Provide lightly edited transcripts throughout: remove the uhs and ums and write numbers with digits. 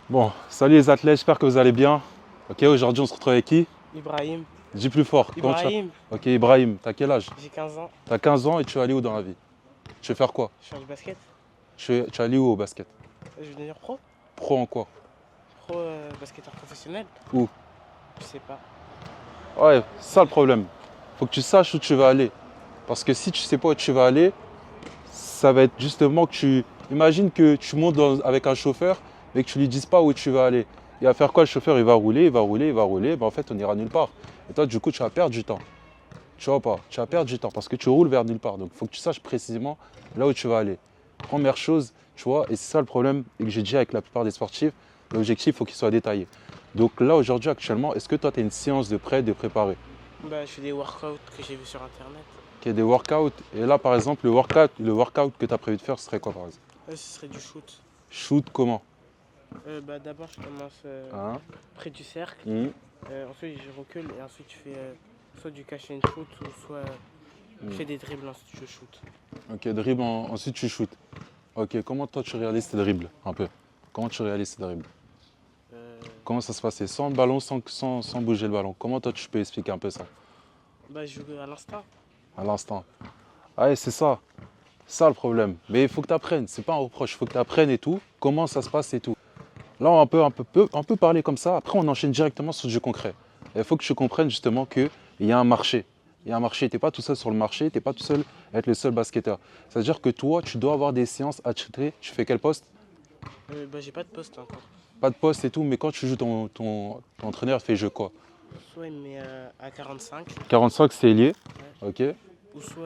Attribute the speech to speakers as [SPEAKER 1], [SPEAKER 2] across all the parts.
[SPEAKER 1] Bon, salut les athlètes, j'espère que vous allez bien. Ok, aujourd'hui on se retrouve avec qui?
[SPEAKER 2] Ibrahim.
[SPEAKER 1] Dis plus fort. Comment tu vas?
[SPEAKER 2] Ibrahim,
[SPEAKER 1] Ok, Ibrahim, t'as quel âge?
[SPEAKER 2] j'ai 15 ans.
[SPEAKER 1] T'as 15 ans et tu vas aller où dans la vie? Tu veux faire quoi?
[SPEAKER 2] Je fais du basket.
[SPEAKER 1] Tu vas aller où au basket?
[SPEAKER 2] Je veux devenir pro.
[SPEAKER 1] Pro en quoi?
[SPEAKER 2] Pro basketteur professionnel.
[SPEAKER 1] Où?
[SPEAKER 2] Je sais pas.
[SPEAKER 1] Ouais, c'est ça le problème. Faut que tu saches où tu vas aller. Parce que si tu sais pas où tu vas aller, ça va être justement que tu... Imagine que tu montes avec un chauffeur, mais que tu lui dises pas où tu vas aller. Il va faire quoi le chauffeur? Il va rouler, il va rouler, il va rouler. Ben, en fait, on ira nulle part. Et toi, du coup, tu vas perdre du temps. Tu vois pas, tu vas perdre du temps parce que tu roules vers nulle part. Donc il faut que tu saches précisément là où tu vas aller. Première chose, tu vois, et c'est ça le problème et que j'ai dit avec la plupart des sportifs, l'objectif, il faut qu'il soit détaillé. Donc là, aujourd'hui, actuellement, est-ce que toi, tu as une séance de prêt, de préparer?
[SPEAKER 2] Bah, je fais des workouts que j'ai vus sur internet.
[SPEAKER 1] Qu'il y ait des workouts. Et là, par exemple, le workout que tu as prévu de faire, ce serait quoi, par exemple?
[SPEAKER 2] Ce serait du shoot.
[SPEAKER 1] Shoot comment?
[SPEAKER 2] Bah, d'abord, je commence
[SPEAKER 1] Hein?
[SPEAKER 2] près du cercle.
[SPEAKER 1] Hmm.
[SPEAKER 2] Ensuite, je recule et ensuite, je fais soit du catch and shoot ou soit je fais des dribbles, ensuite je shoot.
[SPEAKER 1] Ok, dribble, ensuite tu shootes. Ok, comment toi tu réalises tes dribbles un peu? Comment tu réalises tes dribbles?
[SPEAKER 2] Euh,
[SPEAKER 1] Comment ça se passait? Sans le ballon, sans bouger le ballon. Comment toi tu peux expliquer un peu ça?
[SPEAKER 2] Bah, je joue à l'instant.
[SPEAKER 1] À l'instant. Ah ouais, c'est ça. C'est ça le problème. Mais il faut que tu apprennes. C'est pas un reproche. Il faut que tu apprennes et tout. Comment ça se passe et tout. Là, on peut parler comme ça. Après, on enchaîne directement sur du jeu concret. Il faut que tu comprennes justement qu'il y a un marché. Il y a un marché. Tu n'es pas tout seul sur le marché. Tu n'es pas tout seul à être le seul basketteur. C'est-à-dire que toi, tu dois avoir des séances à traiter. Tu fais quel poste?
[SPEAKER 2] Bah, j'ai pas de poste encore.
[SPEAKER 1] Pas de poste et tout. Mais quand tu joues, ton entraîneur fait jeu quoi?
[SPEAKER 2] Soit il me met à 45,
[SPEAKER 1] 45, c'est lié.
[SPEAKER 2] ouais.
[SPEAKER 1] Ok.
[SPEAKER 2] Ou soit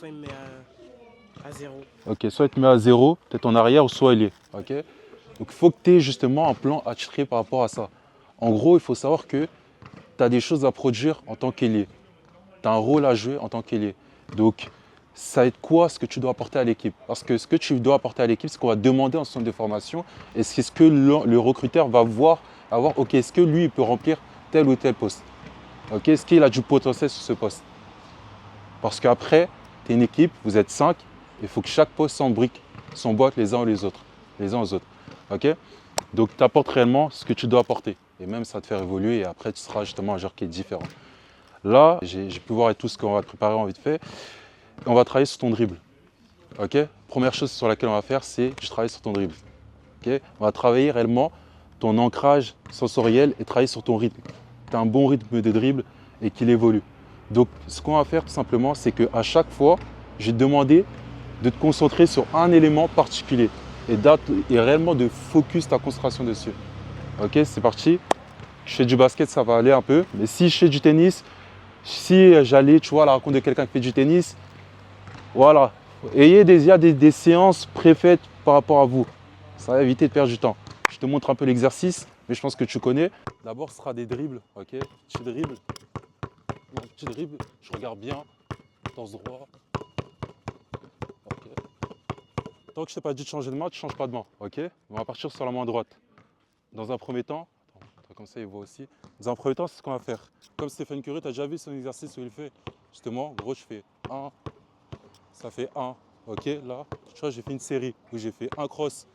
[SPEAKER 2] il me met à 0.
[SPEAKER 1] Ok. Soit il te met à zéro, peut-être en arrière, ou soit il est. Ok. Donc il faut que tu aies justement un plan attitré par rapport à ça. En gros, il faut savoir que tu as des choses à produire en tant qu'ailier. Tu as un rôle à jouer en tant qu'ailier. Donc, ça va être quoi ce que tu dois apporter à l'équipe? Parce que ce que tu dois apporter à l'équipe, c'est ce qu'on va demander en centre de formation et c'est ce que le recruteur va avoir, ok, est-ce que lui, il peut remplir tel ou tel poste? Ok, est-ce qu'il a du potentiel sur ce poste? Parce qu'après, tu es une équipe, vous êtes 5, il faut que chaque poste s'emboîte les uns aux autres. Ok. Donc, tu apportes réellement ce que tu dois apporter. Et même, ça va te faire évoluer et après, tu seras justement un joueur qui est différent. Là, j'ai pu voir et tout ce qu'on va te préparer en vite fait. On va travailler sur ton dribble. Ok. Première chose sur laquelle on va faire, c'est je travaille sur ton dribble. Ok. On va travailler réellement ton ancrage sensoriel et travailler sur ton rythme. Tu as un bon rythme de dribble et qu'il évolue. Donc, ce qu'on va faire tout simplement, c'est qu'à chaque fois, je vais te demander de te concentrer sur un élément particulier et réellement de focus ta concentration dessus. Ok, c'est parti. Je fais du basket, ça va aller un peu. Mais si je fais du tennis, si j'allais, tu vois, à la rencontre de quelqu'un qui fait du tennis, voilà. Il y a des séances préfaites par rapport à vous. Ça va éviter de perdre du temps. Je te montre un peu l'exercice, mais je pense que tu connais. D'abord, ce sera des dribbles, ok? Petit dribble. Petit dribble, je regarde bien, dans ce droit. Ok. Tant que je t'ai pas dit de changer de main, tu ne changes pas de main, ok? On va partir sur la main droite. Dans un premier temps, comme ça il voit aussi. Dans un premier temps, c'est ce qu'on va faire. Comme Stephen Curry, tu as déjà vu son exercice où il fait. Justement, gros, je fais 1, ça fait 1. Ok, là, tu vois, j'ai fait une série où j'ai fait un cross.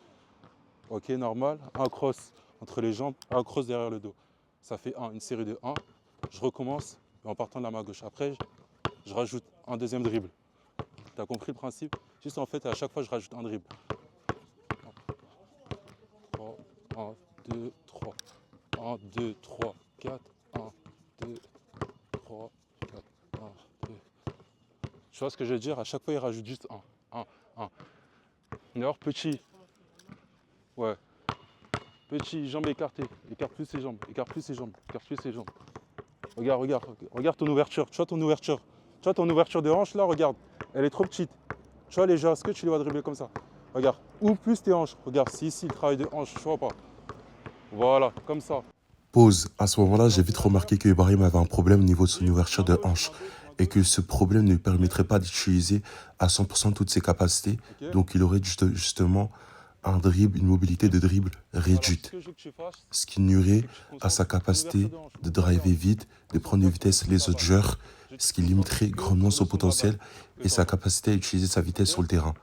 [SPEAKER 1] Ok, normal. Un cross entre les jambes, un cross derrière le dos. Ça fait 1, une série de 1. Je recommence en partant de la main gauche. Après, je rajoute un deuxième dribble. Tu as compris le principe? Juste en fait, à chaque fois, je rajoute un dribble. 1, 2, 3. 1, 2, 3, 4. 1, 2, 3, 4. 1, 2. Tu vois ce que je veux dire? À chaque fois, il rajoute juste 1, 1, 1. D'ailleurs, petit. Ouais. Petit, jambes écartées. Écarte plus ses jambes. Écarte plus ses jambes. Écarte plus ses jambes. Regarde, regarde. Regarde ton ouverture. Tu vois ton ouverture. Tu vois ton ouverture de hanche là, regarde. Elle est trop petite. Tu vois les gens, est-ce que tu les vas dribbler comme ça? Regarde. Ouvre plus tes hanches. Regarde, c'est ici le travail de hanche. Tu vois pas? Voilà, comme ça.
[SPEAKER 3] Pause. À ce moment-là, j'ai vite remarqué que Ibrahim avait un problème au niveau de son ouverture de hanche et que ce problème ne lui permettrait pas d'utiliser à 100% toutes ses capacités.
[SPEAKER 1] Ok.
[SPEAKER 3] Donc, il aurait justement un dribble, une mobilité de dribble
[SPEAKER 1] Alors,
[SPEAKER 3] réduite,
[SPEAKER 1] ce que je veux que tu fasses,
[SPEAKER 3] ce qui nuirait
[SPEAKER 1] c'est que tu te
[SPEAKER 3] à sa
[SPEAKER 1] concentres sur ton ouverture
[SPEAKER 3] capacité
[SPEAKER 1] de hanche.
[SPEAKER 3] de driver vite, de prendre de vitesse les autres joueurs, ce qui limiterait grandement son potentiel et sa capacité à utiliser sa vitesse sur le terrain.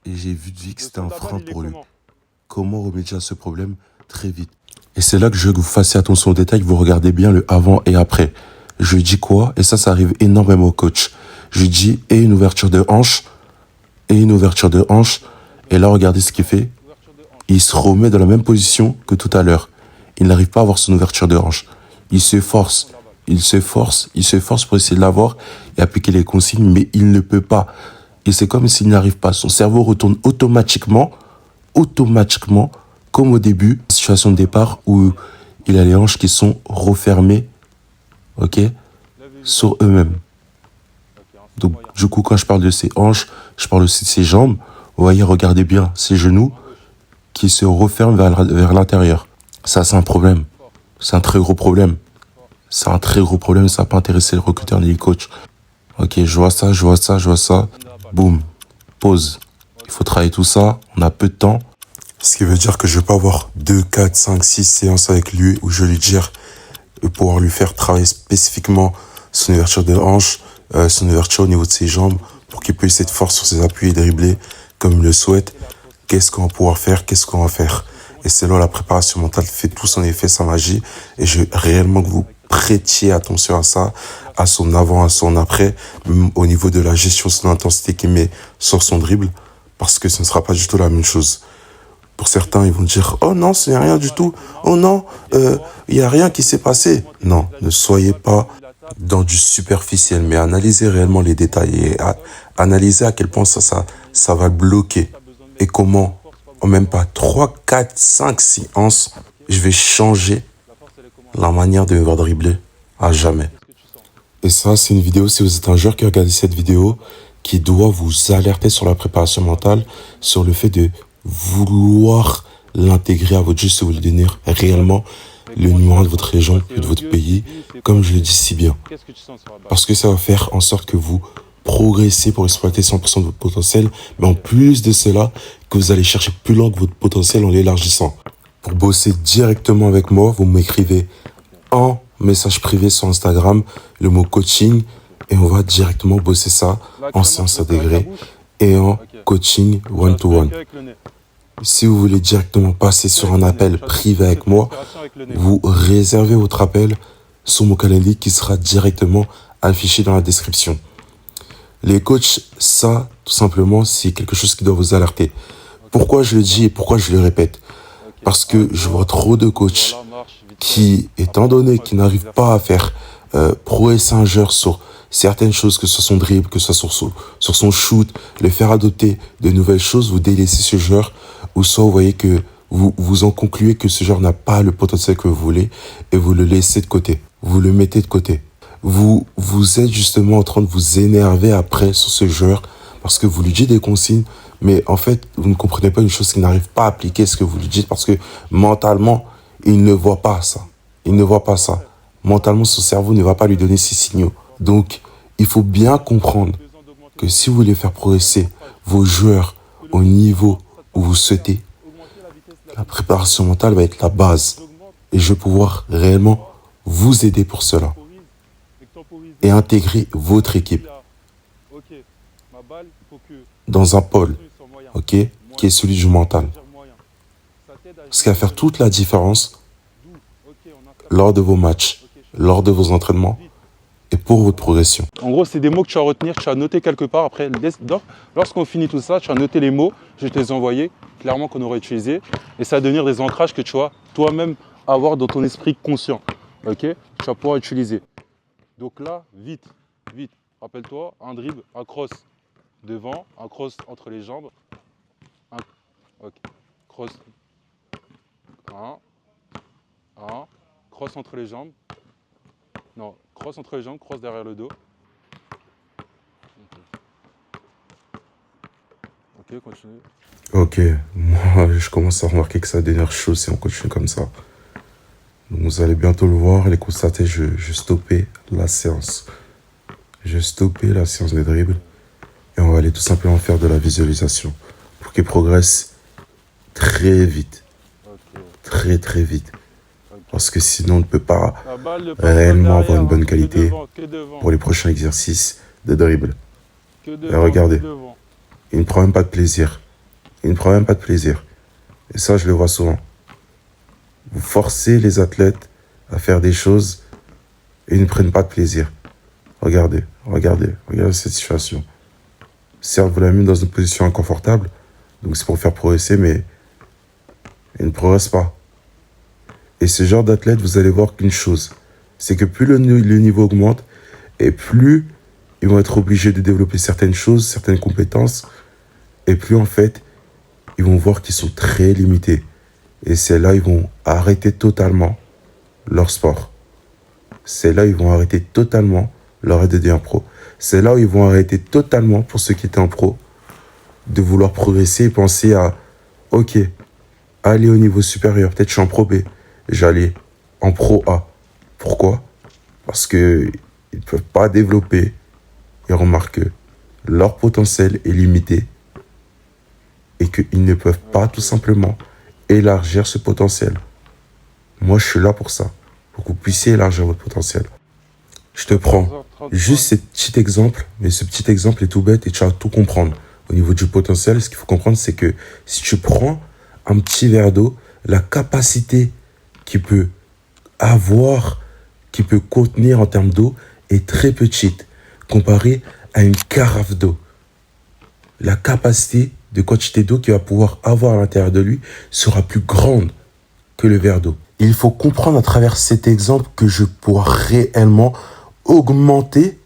[SPEAKER 3] Et j'ai vu de vie que
[SPEAKER 1] Le
[SPEAKER 3] c'était
[SPEAKER 1] son
[SPEAKER 3] un
[SPEAKER 1] de la balle,
[SPEAKER 3] frein
[SPEAKER 1] il est
[SPEAKER 3] pour lui.
[SPEAKER 1] comment?
[SPEAKER 3] comment remédier à ce problème très vite. Et c'est là que je veux que vous fassiez attention aux détails, que vous regardez bien le avant et après. Je dis quoi? Et ça arrive énormément au coach. Je dis, et une ouverture de hanche, et une ouverture de hanche. Et là, regardez ce qu'il fait. Il se remet dans la même position que tout à l'heure. Il n'arrive pas à avoir son ouverture de hanche. Il s'efforce pour essayer de l'avoir et appliquer les consignes, mais il ne peut pas. Et c'est comme s'il n'y arrive pas. Son cerveau retourne automatiquement, comme au début, situation de départ où il a les hanches qui sont refermées, ok, sur eux-mêmes. Donc, du coup, quand je parle de ses hanches, je parle aussi de ses jambes. Vous voyez, regardez bien ses genoux qui se referment vers l'intérieur. Ça, c'est un problème. C'est un très gros problème. C'est un très gros problème. Ça va pas intéresser le recruteur ni le coach. Ok, je vois ça. Boum. Pause. Il faut travailler tout ça. On a peu de temps. Ce qui veut dire que je vais pas avoir 2, 4, 5, 6 séances avec lui où je lui dire de pouvoir lui faire travailler spécifiquement son ouverture de hanche, son ouverture au niveau de ses jambes pour qu'il puisse être fort sur ses appuis et dribbler comme il le souhaite. Qu'est-ce qu'on va pouvoir faire? Qu'est-ce qu'on va faire? Et c'est là où la préparation mentale fait tout son effet, sa magie. Et je veux réellement que vous prêtiez attention à ça, à son avant, à son après, même au niveau de la gestion de son intensité qu'il met sur son dribble, parce que ce ne sera pas du tout la même chose. Pour certains, ils vont dire « Oh non, ce n'est rien du tout. Oh non, il n'y a rien qui s'est passé. » Non, ne soyez pas dans du superficiel, mais analysez réellement les détails et analysez à quel point ça va bloquer. Et comment, en même pas 3, 4, 5 séances, je vais changer la manière de me voir dribbler à jamais. Et ça, c'est une vidéo, si vous êtes un joueur qui regarde cette vidéo, qui doit vous alerter sur la préparation mentale, sur le fait de vouloir l'intégrer à votre jeu si vous voulez devenir réellement le numéro 1 de votre région et de votre pays, comme je le dis si bien. Parce que ça va faire en sorte que vous progressez pour exploiter 100% de votre potentiel, mais en plus de cela, que vous allez chercher plus loin que votre potentiel en l'élargissant. Pour bosser directement avec moi, vous m'écrivez en message privé sur Instagram le mot coaching et on va directement bosser ça en séance intégrée et en coaching one-to-one. Si vous voulez directement passer sur un appel privé avec moi, vous réservez votre appel sur mon calendrier qui sera directement affiché dans la description. Les coachs, ça, tout simplement, c'est quelque chose qui doit vous alerter. Pourquoi je le dis et pourquoi je le répète? Parce que je vois trop de coachs qui, étant donné qu'ils n'arrivent pas à faire progresser un joueur sur certaines choses, que ce soit son dribble, que ce soit sur son shoot, le faire adopter de nouvelles choses, vous délaissez ce joueur, ou soit vous voyez que vous en concluez que ce joueur n'a pas le potentiel que vous voulez et vous le laissez de côté, vous le mettez de côté. Vous êtes justement en train de vous énerver après sur ce joueur parce que vous lui dites des consignes, mais en fait, vous ne comprenez pas une chose qu'il n'arrive pas à appliquer ce que vous lui dites parce que mentalement, il ne voit pas ça. Il ne voit pas ça. Mentalement, son cerveau ne va pas lui donner ces signaux. Donc, il faut bien comprendre que si vous voulez faire progresser vos joueurs au niveau où vous souhaitez, la préparation mentale va être la base. Et je vais pouvoir réellement vous aider pour cela. Et intégrer votre équipe dans un pôle, ok, qui est celui du mental. Ce qui va faire toute la différence lors de vos matchs, lors de vos entraînements et pour votre progression.
[SPEAKER 1] En gros, c'est des mots que tu vas retenir, tu vas noter quelque part. Après, lorsqu'on finit tout ça, tu vas noter les mots, je vais te les envoyer, clairement qu'on aurait utilisé. Et ça va devenir des ancrages que tu vas toi-même avoir dans ton esprit conscient. Ok? Tu vas pouvoir utiliser. Donc là, vite. Rappelle-toi, un dribble, un cross devant, un cross entre les jambes. Ok. Cross. Cross entre les jambes. Non, cross entre les jambes, cross derrière le dos. Ok, continue.
[SPEAKER 3] Ok, moi je commence à remarquer que ça va devenir chaud si on continue comme ça. Donc vous allez bientôt le voir, les constater, je stoppais la séance. Je stoppais la séance de dribble et on va aller tout simplement faire de la visualisation pour qu'il progresse très vite. Okay. Très vite. Okay. Parce que sinon on ne peut pas réellement avoir une bonne qualité pour les prochains exercices de dribble. Et regardez, il ne prend même pas de plaisir. Et ça, je le vois souvent. Vous forcez les athlètes à faire des choses et ils ne prennent pas de plaisir. Regardez cette situation. Certes, vous l'avez mis dans une position inconfortable, donc c'est pour faire progresser, mais il ne progresse pas. Et ce genre d'athlète, vous allez voir qu'une chose, c'est que plus le niveau augmente, et plus ils vont être obligés de développer certaines choses, certaines compétences, et plus en fait, ils vont voir qu'ils sont très limités. Et c'est là ils vont arrêter totalement leur sport. C'est là ils vont arrêter totalement leur aide de devenir pro. C'est là où ils vont arrêter totalement, pour ceux qui étaient en pro, de vouloir progresser et penser à, ok, aller au niveau supérieur, peut-être je suis en pro B, j'allais en pro A. Pourquoi? Parce qu'ils ne peuvent pas développer. Ils remarquent que leur potentiel est limité et qu'ils ne peuvent pas tout simplement élargir ce potentiel. Moi, je suis là pour ça, pour que vous puissiez élargir votre potentiel. Je te prends juste ce petit exemple, mais ce petit exemple est tout bête et tu vas tout comprendre. Au niveau du potentiel, ce qu'il faut comprendre, c'est que si tu prends un petit verre d'eau, la capacité qu'il peut avoir, qu'il peut contenir en termes d'eau est très petite comparée à une carafe d'eau. La capacité de quantité d'eau qu'il va pouvoir avoir à l'intérieur de lui sera plus grande que le verre d'eau. Il faut comprendre à travers cet exemple que je pourrai réellement augmenter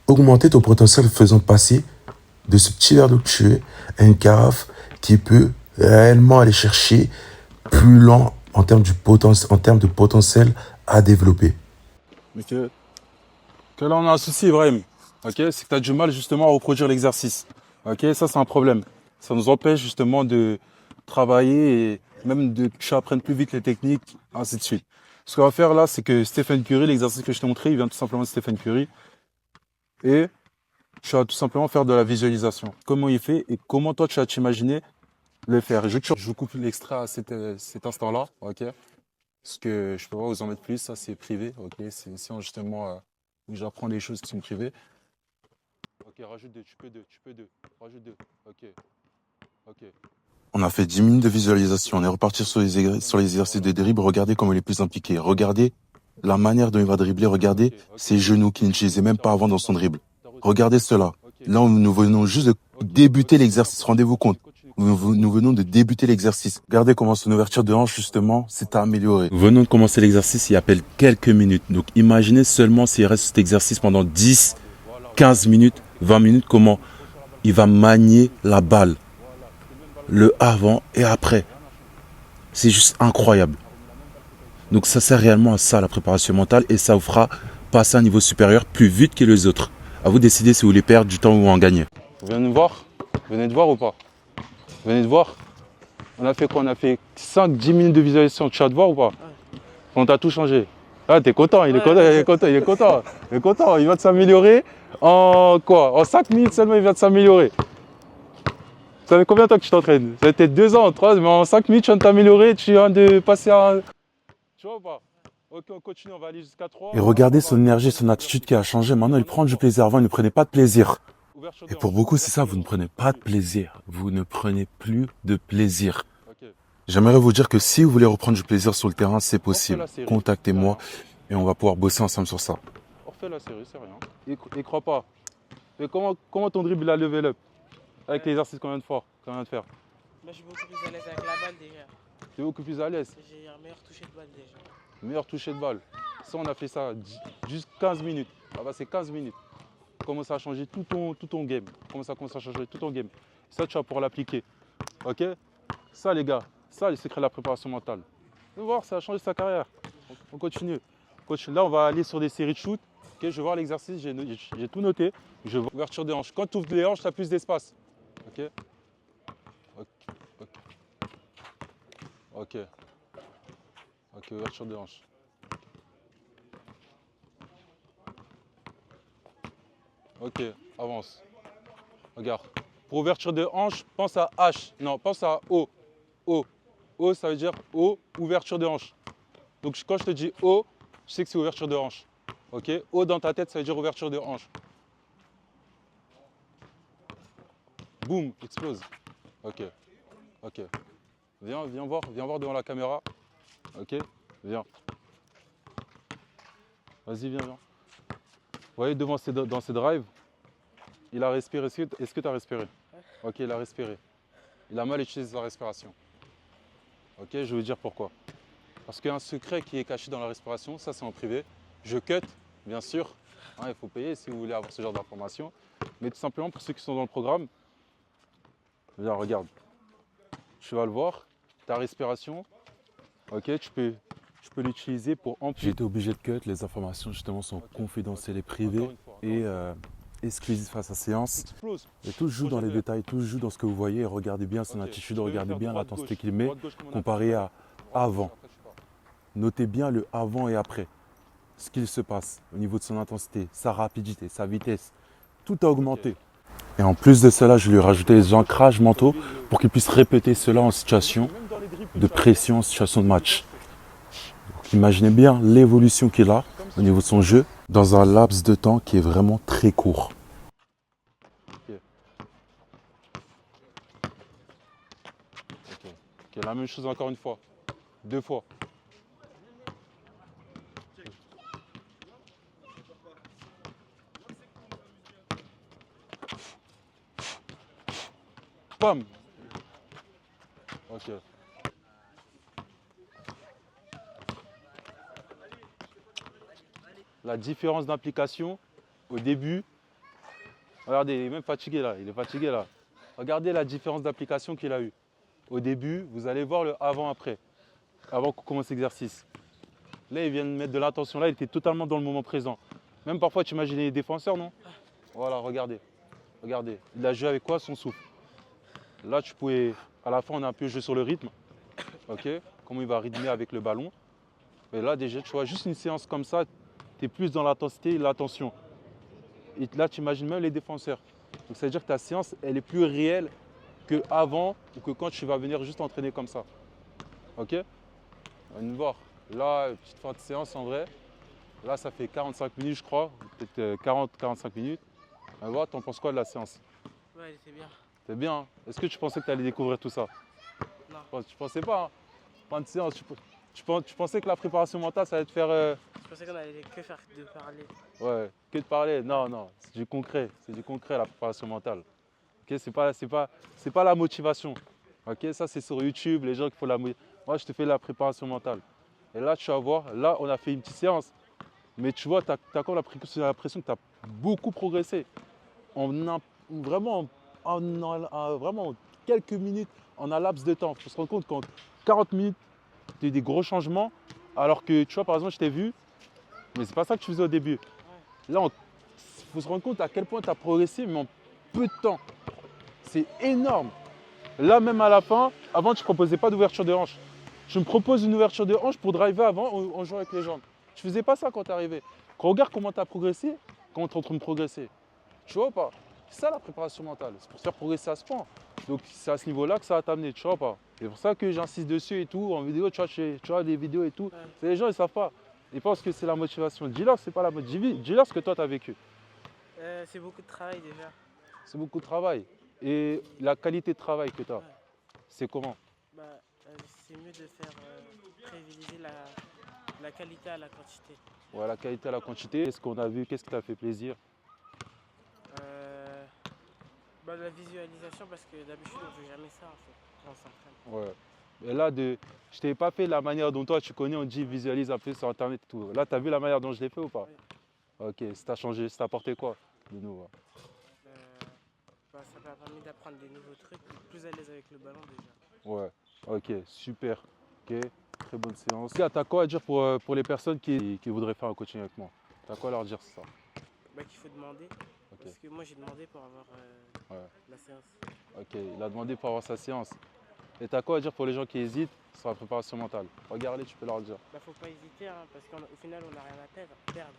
[SPEAKER 3] ton potentiel faisant passer de ce petit verre d'eau que tu es à une carafe qui peut réellement aller chercher plus loin en termes de potentiel à développer.
[SPEAKER 1] Mais que là, on a un souci, Ibrahim. Ok, c'est que tu as du mal justement à reproduire l'exercice. Ok, ça, c'est un problème. Ça nous empêche justement de travailler et même de que tu apprennes plus vite les techniques, ainsi de suite. Ce qu'on va faire là, c'est que Stephen Curry, l'exercice que je t'ai montré, il vient tout simplement de Stephen Curry. Et tu vas tout simplement faire de la visualisation. Comment il fait et comment toi, tu vas t'imaginer le faire. Je vous coupe l'extrait à cet instant-là, ok? Parce que je peux pas vous en mettre plus, ça c'est privé, ok? C'est justement où j'apprends des choses qui sont privées. Ok, rajoute deux, tu peux deux, rajoute deux, ok.
[SPEAKER 3] On a fait 10 minutes de visualisation. On est reparti sur les exercices de dribble. Regardez comment il est plus impliqué. Regardez la manière dont il va dribbler. Regardez ses genoux qu'il n'utilisait même pas avant dans son dribble. Regardez cela. Là, nous venons juste de débuter l'exercice. Rendez-vous compte. Nous venons de débuter l'exercice. Regardez comment son ouverture de hanche, justement, s'est améliorée.
[SPEAKER 1] Nous venons de commencer l'exercice il y a quelques minutes. Donc imaginez seulement s'il reste cet exercice pendant 10, 15 minutes, 20 minutes, comment il va manier la balle. Le avant et après. C'est juste incroyable. Donc ça sert réellement à ça, la préparation mentale, et ça vous fera passer à un niveau supérieur plus vite que les autres. À vous de décider si vous voulez perdre du temps ou en gagner. Vous venez de voir? Vous venez de voir ou pas? Vous venez de voir? On a fait quoi? On a fait 5-10 minutes de visualisation. Tu vas te voir ou pas? On t'a tout changé. Ah, t'es content, il est content. Il va de s'améliorer en quoi? En 5 minutes seulement, il vient de s'améliorer. Ça fait combien de temps que tu t'entraînes? Ça fait peut-être 2 ans, 3, mais en 5 minutes, tu viens de t'améliorer, tu viens de passer à... Tu vois ou pas? Ok, on continue, on va aller jusqu'à 3.
[SPEAKER 3] Et regardez son énergie, son attitude qui a changé. Maintenant, il prend du plaisir. Avant, il ne prenait pas de plaisir. Et pour beaucoup, c'est ça, vous ne prenez pas de plaisir. Vous ne prenez plus de plaisir. J'aimerais vous dire que si vous voulez reprendre du plaisir sur le terrain, c'est possible. Contactez-moi et on va pouvoir bosser ensemble sur ça.
[SPEAKER 1] On refait la série, c'est rien. Et crois pas. Et comment ton dribble a level up? Avec l'exercice qu'on vient de faire.
[SPEAKER 2] Moi, je suis beaucoup plus à l'aise avec la balle déjà.
[SPEAKER 1] Tu es beaucoup plus à l'aise.
[SPEAKER 2] J'ai un meilleur toucher de balle déjà.
[SPEAKER 1] Meilleur toucher de balle. Ça, on a fait ça juste 15 minutes. Ah bah, c'est 15 minutes. Comment ça a changé tout ton game. Comment ça commence à changer tout ton game. Ça, tu vas pouvoir l'appliquer. Ok? Ça, les gars, ça, le secret de la préparation mentale. Vous voir, ça a changé sa carrière. On continue. Là, on va aller sur des séries de shoot. Ok, je vais voir l'exercice, j'ai tout noté. Je vois ouverture des hanches. Quand tu ouvres les hanches, tu as plus d'espace. Ok? Ok, ouverture de hanche. Ok, avance. Regarde. Pour ouverture de hanche, pense à H. Non, pense à O. O. O, ça veut dire O, ouverture de hanche. Donc quand je te dis O, je sais que c'est ouverture de hanche. Ok? O dans ta tête, ça veut dire ouverture de hanche. Boum, explose. Ok. Viens voir devant la caméra. Ok, viens. Vas-y, viens. Vous voyez, dans ses drives, il a respiré. Est-ce que tu as respiré? Ok, il a respiré. Il a mal utilisé sa respiration. Ok, je vais vous dire pourquoi. Parce qu'il y a un secret qui est caché dans la respiration, ça c'est en privé. Je cut, bien sûr. Hein, il faut payer si vous voulez avoir ce genre d'informations. Mais tout simplement pour ceux qui sont dans le programme, viens, regarde. Tu vas le voir, ta respiration, ok, tu peux l'utiliser pour amplifier. J'ai été obligé de cut, les informations justement sont confidentielles et privées et exclusives face à séance. Explose.
[SPEAKER 3] Et tout se joue dans les détails, tout se joue dans ce que vous voyez. Regardez bien son attitude, regardez bien l'intensité qu'il met comparé à avant. Notez bien le avant et après. Ce qu'il se passe au niveau de son intensité, sa rapidité, sa vitesse, tout a augmenté. Et en plus de cela, je lui ai rajouté les ancrages mentaux pour qu'il puisse répéter cela en situation de pression, en situation de match. Donc, imaginez bien l'évolution qu'il a au niveau de son jeu dans un laps de temps qui est vraiment très court.
[SPEAKER 1] Ok, la même chose encore une fois, 2 fois. Bam. Ok. La différence d'implication au début, regardez, il est même fatigué là, il est fatigué là. Regardez la différence d'application qu'il a eu. Au début, vous allez voir le avant-après, avant qu'on commence l'exercice. Là, il vient de mettre de l'attention, là, il était totalement dans le moment présent. Même parfois, tu imagines les défenseurs, non? Voilà, regardez. Regardez, il a joué avec quoi? Son souffle. Là, tu pouvais, à la fin, on a un peu joué sur le rythme. Ok, comment il va rythmer avec le ballon. Mais là, déjà, tu vois, juste une séance comme ça, tu es plus dans l'intensité et l'attention. Et là, tu imagines même les défenseurs. Donc, ça veut dire que ta séance, elle est plus réelle qu'avant ou que quand tu vas venir juste entraîner comme ça. Ok? On va voir. Là, petite fin de séance en vrai. Là, ça fait 45 minutes, je crois. Peut-être 40-45 minutes. On va voir, t'en penses quoi de la séance?
[SPEAKER 2] Ouais, c'est bien.
[SPEAKER 1] C'est bien. Hein. Est-ce que tu pensais que tu allais découvrir tout ça?
[SPEAKER 2] Non.
[SPEAKER 1] Tu pensais pas. Hein. Fin de séance, tu pensais que la préparation mentale, ça allait te faire.
[SPEAKER 2] Je pensais qu'on allait que faire de parler.
[SPEAKER 1] Ouais, que de parler. Non, non, c'est du concret. C'est du concret la préparation mentale. Ok, c'est pas la motivation. Ok, ça c'est sur YouTube, les gens qui font la motivation. Moi, je te fais la préparation mentale. Et là, tu vas voir, là, on a fait une petite séance. Mais tu vois, tu as comme l'impression que tu as beaucoup progressé. Vraiment, vraiment quelques minutes, en un laps de temps. Il faut se rendre compte qu'en 40 minutes, tu as eu des gros changements. Alors que, tu vois, par exemple, je t'ai vu, mais c'est pas ça que tu faisais au début. Là, il faut se rendre compte à quel point tu as progressé, mais en peu de temps. C'est énorme. Là, même à la fin, avant, tu ne proposais pas d'ouverture de hanche. Je me propose une ouverture de hanche pour driver avant en jouant avec les jambes. Tu ne faisais pas ça quand tu es arrivé. Regarde comment tu as progressé, comment tu es en train de progresser. Tu vois pas? C'est ça la préparation mentale. C'est pour se faire progresser à ce point. Donc, c'est à ce niveau-là que ça va t'amener. Tu vois pas? C'est pour ça que j'insiste dessus et tout. En vidéo, tu vois des vidéos et tout.
[SPEAKER 2] Ouais.
[SPEAKER 1] Les gens, ils ne savent pas. Ils pensent que c'est la motivation. Dis-leur que ce n'est pas la motivation. Dis-leur ce que toi, tu as vécu.
[SPEAKER 2] C'est beaucoup de travail déjà.
[SPEAKER 1] C'est beaucoup de travail. Et la qualité de travail que tu as,
[SPEAKER 2] Ouais.
[SPEAKER 1] c'est comment?
[SPEAKER 2] Bah, c'est mieux de faire privilégier la qualité à la quantité.
[SPEAKER 1] Ouais, la qualité à la quantité. Qu'est-ce qu'on a vu? Qu'est-ce qui t'a fait plaisir?
[SPEAKER 2] La visualisation, parce que d'habitude on ne fait jamais ça en fait, quand on s'entraîne.
[SPEAKER 1] Ouais. Et là, je t'ai pas fait la manière dont toi tu connais, on dit visualise un peu sur internet et tout. Là, tu as vu la manière dont je l'ai fait ou pas?
[SPEAKER 2] Oui.
[SPEAKER 1] Ok, ça t'a changé, ça t'a apporté quoi de nouveau?
[SPEAKER 2] Ça m'a permis d'apprendre des nouveaux trucs, d'être plus à l'aise avec le ballon déjà.
[SPEAKER 1] Ouais, ok, super. Ok, très bonne séance. T'as quoi à dire pour les personnes qui voudraient faire un coaching avec moi? T'as quoi à leur dire, c'est ça?
[SPEAKER 2] Qu'il faut demander, parce que moi j'ai demandé pour avoir la séance.
[SPEAKER 1] Ok, il a demandé pour avoir sa séance. Et t'as quoi à dire pour les gens qui hésitent sur la préparation mentale? Regarde-les, tu peux leur dire.
[SPEAKER 2] Faut pas hésiter, hein, parce qu'au final on n'a rien à perdre.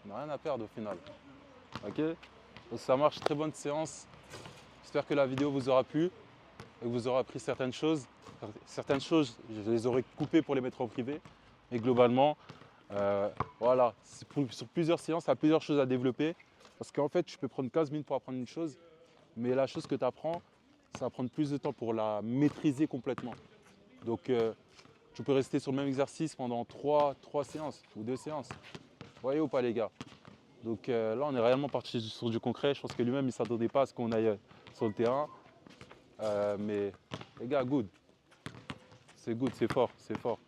[SPEAKER 1] On n'a rien à perdre au final. Ok? Donc ça marche, très bonne séance. J'espère que la vidéo vous aura plu et que vous aurez appris certaines choses. Certaines choses, je les aurais coupées pour les mettre en privé. Mais globalement, voilà, sur plusieurs séances, il y a plusieurs choses à développer. Parce qu'en fait, tu peux prendre 15 minutes pour apprendre une chose, mais la chose que tu apprends, ça va prendre plus de temps pour la maîtriser complètement. Donc, tu peux rester sur le même exercice pendant 3 séances ou 2 séances. Vous voyez ou pas, les gars? Donc là, on est réellement parti sur du concret. Je pense que lui-même, il ne s'attendait pas à ce qu'on aille sur le terrain. Mais les gars, good. C'est good, c'est fort, c'est fort.